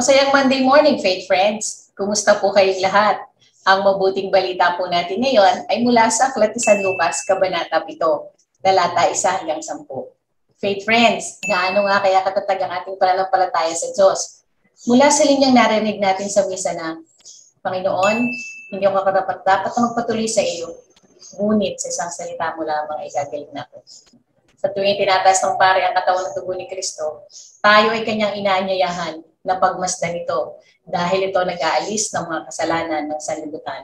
Masayang Monday morning, Faith Friends! Kumusta po kayong lahat? Ang mabuting balita po natin ngayon ay mula sa Aklat ni San Lucas, Kabanata 7, talata 1 hanggang 10. Faith Friends, gaano nga kaya katatag ang ating pananampalataya sa Diyos? Mula sa linyang narinig natin sa misa na, Panginoon, hindi ako dapat na magpatuloy sa iyo, ngunit sa isang salita mo lamang ay gagaling na ako. Sa tuwing tinataas ng pare ang katawan ng dugo ni Kristo, tayo ay kanyang inaanyayahan na pagmasdan ito dahil ito nag-aalis ng mga kasalanan ng sanlibutan.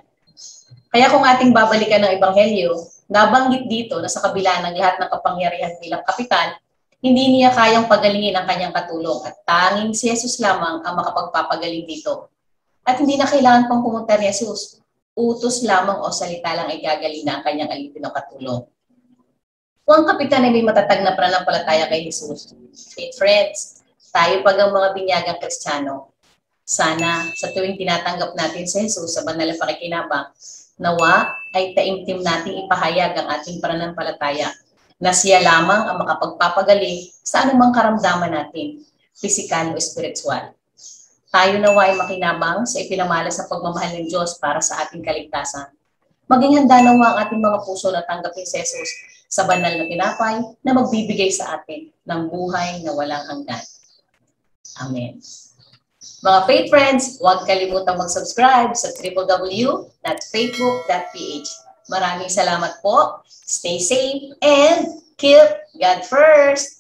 Kaya kung ating babalikan ng Ebanghelyo, nabanggit dito na sa kabila ng lahat ng kapangyarihan bilang kapitan, hindi niya kayang pagalingin ang kanyang katulong at tanging si Jesus lamang ang makapagpapagaling dito. At hindi na kailangan pang pumunta ni Jesus. Utos lamang o salita lang ay gagaling na ang kanyang alipin o katulong. Kung ang kapitan ay may matatag na pananampalataya kay Jesus, Faith Friends, tayo pag ang mga binyagang Kristiyano, sana sa tuwing tinatanggap natin si Jesus sa banal na pakikinabang, nawa ay taimtim nating ipahayag ang ating pananampalataya na siya lamang ang makapagpapagaling sa anumang karamdaman natin, pisikal o espiritual. Tayo nawa ay makinabang sa ipinamalas na pagmamahal ng Diyos para sa ating kaligtasan. Maging handa nawa ang ating mga puso na tanggapin si Jesus sa banal na tinapay na magbibigay sa atin ng buhay na walang hanggan. Amen. Mga Faith Friends, huwag kalimutang mag-subscribe sa www.faithbook.ph. Maraming salamat po. Stay safe and keep God first.